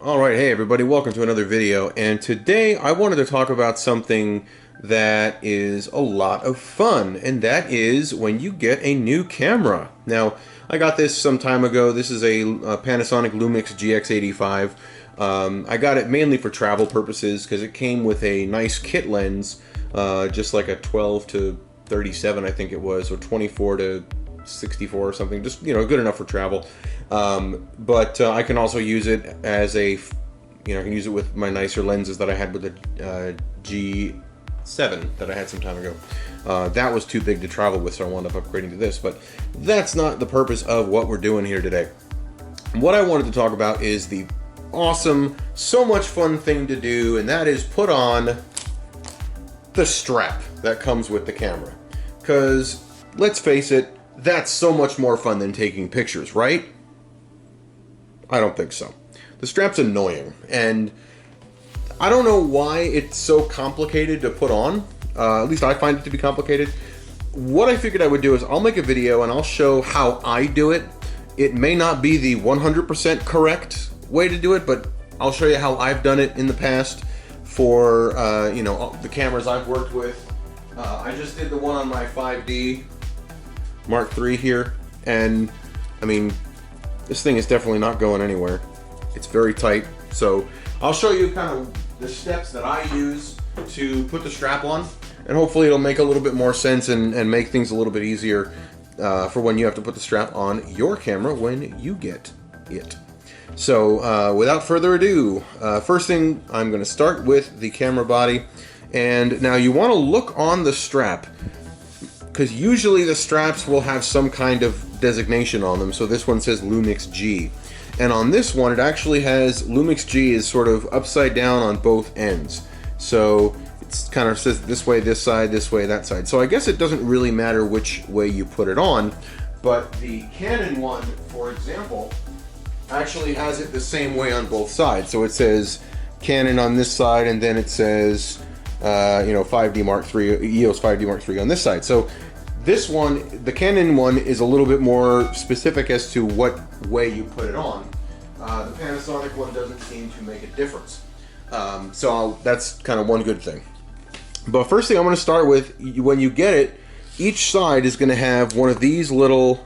Alright, hey everybody, welcome to another video, and today I wanted to talk about something that is a lot of fun, and that is when you get a new camera. Now, I got this some time ago. This is a Panasonic Lumix GX85. I got it mainly for travel purposes because it came with a nice kit lens, just like a 12 to 37 I think it was, or 24 to 64 or something, just good enough for travel. But I can also use it as a, I can use it with my nicer lenses that I had with the G7 that I had some time ago. That was too big to travel with, so I wound up upgrading to this. But that's not the purpose of what we're doing here today. What I wanted to talk about is the awesome, so much fun thing to do, and that is put on the strap that comes with the camera. Because let's face it, that's so much more fun than taking pictures, right? I don't think so. The strap's annoying, and I don't know why it's so complicated to put on. At least I find it to be complicated. What I figured I would do is I'll make a video and I'll show how I do it. It may not be the 100% correct way to do it, but I'll show you how I've done it in the past for the cameras I've worked with. I just did the one on my 5D Mark III here, and I mean, this thing is definitely not going anywhere. It's very tight, so I'll show you kind of the steps that I use to put the strap on, and hopefully it'll make a little bit more sense and make things a little bit easier for when you have to put the strap on your camera when you get it. So without further ado, first thing, I'm going to start with the camera body, and now you want to look on the strap, because usually the straps will have some kind of designation on them. So this one says Lumix G, and on this one it actually has Lumix G is sort of upside down on both ends. So it's kind of says this way, this side, this way, that side. So I guess it doesn't really matter which way you put it on, but the Canon one, for example, actually has it the same way on both sides. So it says Canon on this side, and then it says 5D Mark III, EOS 5D Mark III on this side. So this one, the Canon one, is a little bit more specific as to what way you put it on. The Panasonic one doesn't seem to make a difference. That's kind of one good thing. But first thing I'm going to start with, when you get it, each side is going to have one of these little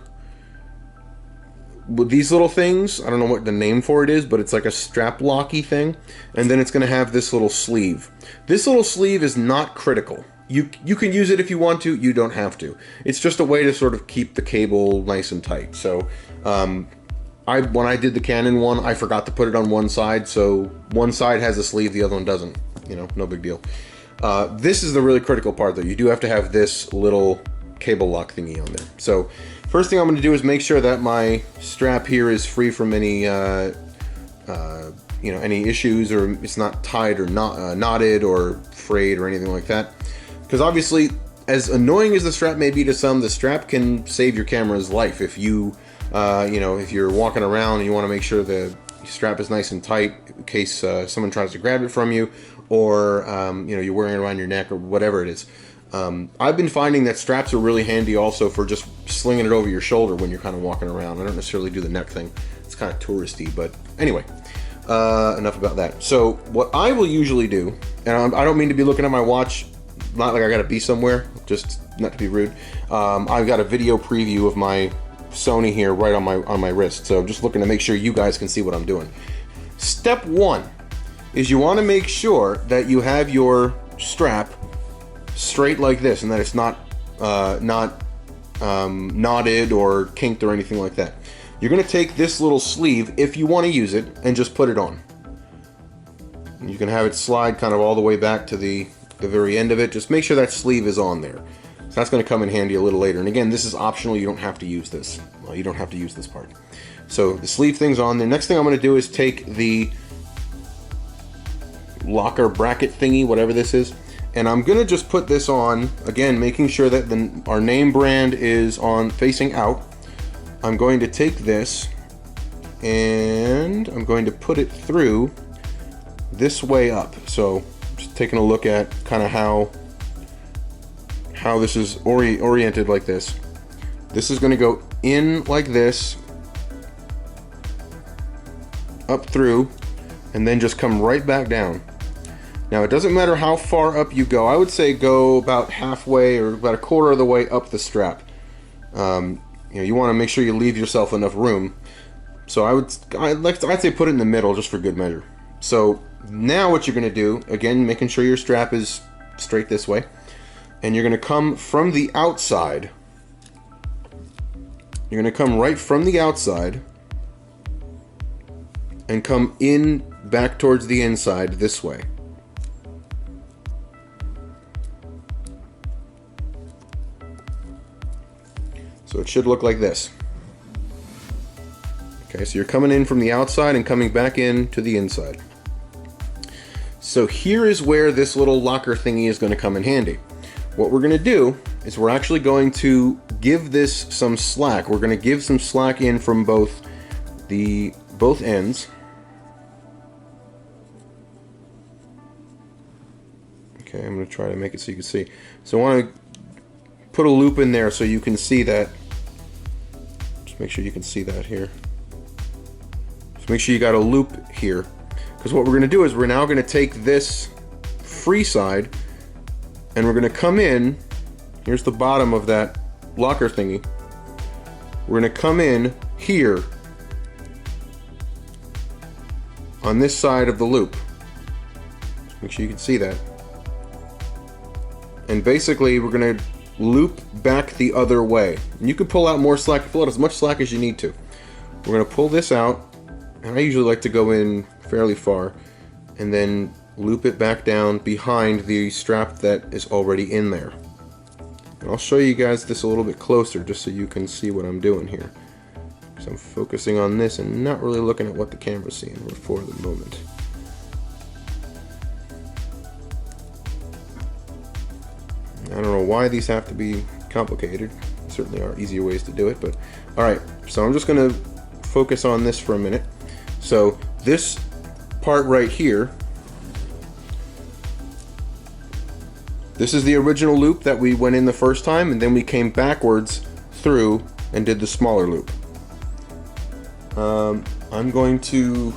things. I don't know what the name for it is, but it's like a strap locky thing, and then it's going to have this little sleeve. This little sleeve is not critical. You can use it if you want to, you don't have to. It's just a way to sort of keep the cable nice and tight. So when I did the Canon one, I forgot to put it on one side, so one side has a sleeve, the other one doesn't. No big deal. This is the really critical part though. You do have to have this little cable lock thingy on there. So first thing I'm going to do is make sure that my strap here is free from any any issues, or it's not tied or not knotted or frayed or anything like that. Because obviously, as annoying as the strap may be to some, the strap can save your camera's life. If you, if you're walking around and you want to make sure the strap is nice and tight in case someone tries to grab it from you, or you're wearing it around your neck or whatever it is. I've been finding that straps are really handy also for just slinging it over your shoulder when you're kind of walking around. I don't necessarily do the neck thing. It's kind of touristy, but anyway, enough about that. So what I will usually do, and I don't mean to be looking at my watch, not like I gotta be somewhere, just not to be rude. I've got a video preview of my Sony here right on my wrist, so I'm just looking to make sure you guys can see what I'm doing. Step one is you want to make sure that you have your strap straight like this, and that it's not knotted or kinked or anything like that. You're going to take this little sleeve, if you want to use it, and just put it on. You can have it slide kind of all the way back to the very end of it. Just make sure that sleeve is on there. So that's going to come in handy a little later. And again, this is optional. You don't have to use this. Well, you don't have to use this part. So the sleeve thing's on there. Next thing I'm going to do is take the locker bracket thingy, whatever this is, and I'm going to just put this on, again, making sure that our name brand is on facing out. I'm going to take this and I'm going to put it through this way up. So just taking a look at kind of how this is oriented like this. This is going to go in like this, up through, and then just come right back down. Now it doesn't matter how far up you go. I would say go about halfway or about a quarter of the way up the strap. You want to make sure you leave yourself enough room. So I'd say put it in the middle just for good measure. So now what you're going to do, again, making sure your strap is straight this way, and you're going to come from the outside. You're going to come right from the outside and come in back towards the inside this way. So it should look like this. Okay, so you're coming in from the outside and coming back in to the inside. So here is where this little locker thingy is going to come in handy. What we're going to do is we're actually going to give this some slack. We're going to give some slack in from both ends. Okay, I'm going to try to make it so you can see. So I want to put a loop in there so you can see that. Just make sure you can see that here. So make sure you got a loop here. Because what we're going to do is we're now going to take this free side and we're going to come in. Here's the bottom of that locker thingy. We're going to come in here on this side of the loop. Just make sure you can see that. And basically we're going to loop back the other way. And you can pull out more slack, pull out as much slack as you need to. We're going to pull this out, and I usually like to go in fairly far and then loop it back down behind the strap that is already in there. And I'll show you guys this a little bit closer just so you can see what I'm doing here. Because I'm focusing on this and not really looking at what the camera's seeing for the moment. I don't know why these have to be complicated. There certainly are easier ways to do it, but alright, so I'm just going to focus on this for a minute. So this part right here, this is the original loop that we went in the first time, and then we came backwards through and did the smaller loop. I'm going to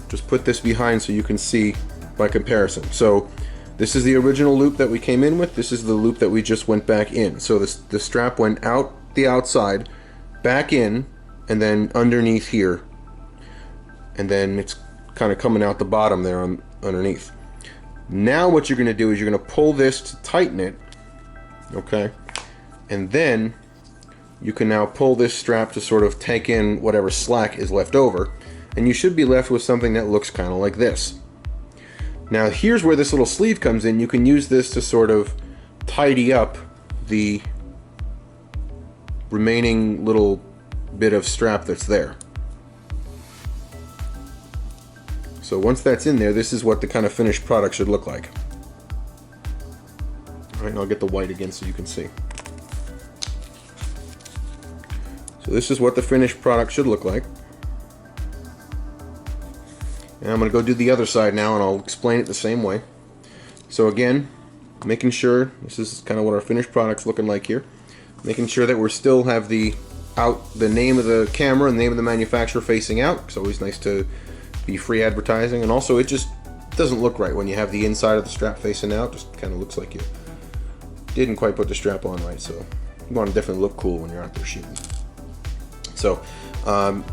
just put this behind so you can see by comparison. So this is the original loop that we came in with. This is the loop that we just went back in. So the strap went out the outside, back in, and then underneath here. And then it's kind of coming out the bottom there underneath. Now what you're going to do is you're going to pull this to tighten it. Okay? And then you can now pull this strap to sort of take in whatever slack is left over. And you should be left with something that looks kind of like this. Now here's where this little sleeve comes in. You can use this to sort of tidy up the remaining little bit of strap that's there. So once that's in there, this is what the kind of finished product should look like. Alright, and I'll get the white again so you can see. So this is what the finished product should look like. And I'm going to go do the other side now, and I'll explain it the same way. So again, making sure, this is kind of what our finished product's looking like here. Making sure that we still have the name of the camera and the name of the manufacturer facing out. It's always nice to be free advertising, and also it just doesn't look right when you have the inside of the strap facing out. Just kind of looks like you didn't quite put the strap on right, so you want to definitely look cool when you're out there shooting. So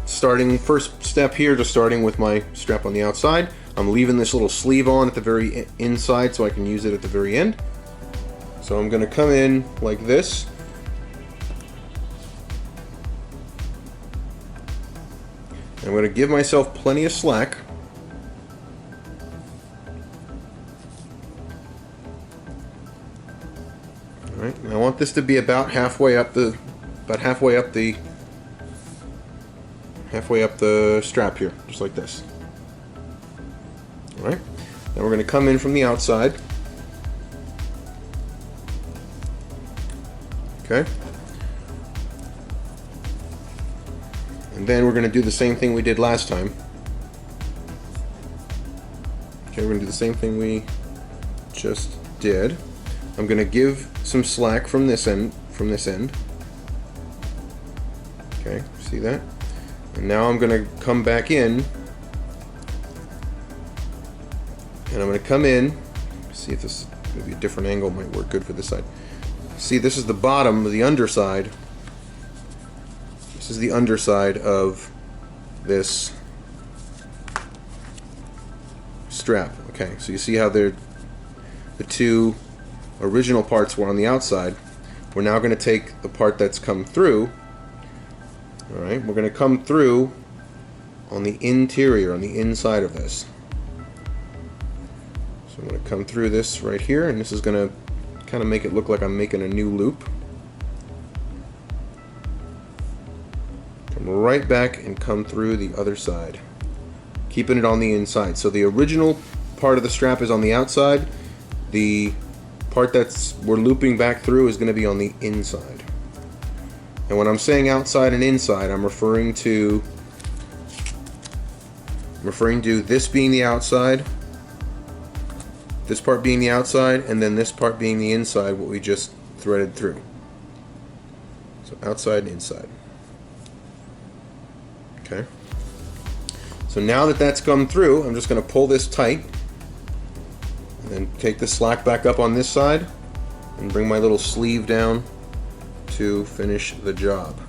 starting first step here, just starting with my strap on the outside. I'm leaving this little sleeve on at the very inside so I can use it at the very end. So I'm going to come in like this. I'm going to give myself plenty of slack. All right, I want this to be about halfway up the strap here, just like this. All right. Then we're going to come in from the outside. Okay. And then we're going to do the same thing we did last time. Okay, we're going to do the same thing we just did. I'm going to give some slack from this end. Okay, see that? And now I'm going to come back in And I'm going to come in, see if this, maybe a different angle might work good for this side. See, this is the bottom of the underside. This is the underside of this strap. Okay, so you see how the two original parts were on the outside. We're now going to take the part that's come through. Alright, we're going to come through on the interior, on the inside of this. So I'm going to come through this right here, and this is going to kind of make it look like I'm making a new loop. Come right back and come through the other side, keeping it on the inside. So the original part of the strap is on the outside. The part that's we're looping back through is going to be on the inside. And when I'm saying outside and inside, I'm referring to this being the outside, this part being the outside, and then this part being the inside, what we just threaded through. So outside and inside. Okay. So now that that's come through, I'm just going to pull this tight, and then take the slack back up on this side, and bring my little sleeve down to finish the job.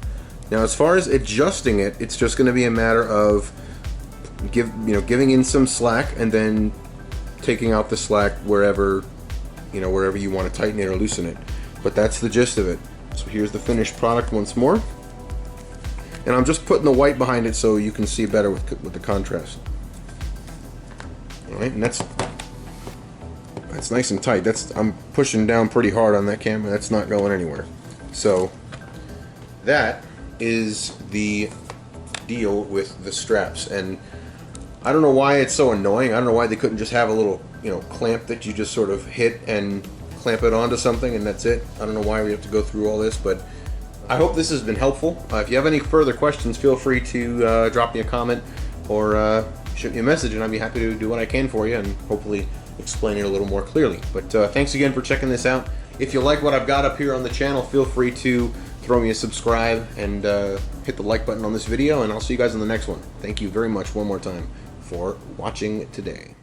Now, as far as adjusting it, it's just going to be a matter of giving in some slack, and then taking out the slack wherever you want to tighten it or loosen it. But that's the gist of it. So here's the finished product once more, and I'm just putting the white behind it so you can see better with the contrast. All right, and that's nice and tight. I'm pushing down pretty hard on that camera. That's not going anywhere. So that is the deal with the straps, and I don't know why it's so annoying. I don't know why they couldn't just have a little, clamp that you just sort of hit and clamp it onto something and that's it. I don't know why we have to go through all this, but I hope this has been helpful. If you have any further questions, feel free to drop me a comment or shoot me a message, and I'd be happy to do what I can for you and hopefully explain it a little more clearly. But thanks again for checking this out. If you like what I've got up here on the channel, feel free to throw me a subscribe and hit the like button on this video, and I'll see you guys in the next one. Thank you very much one more time for watching today.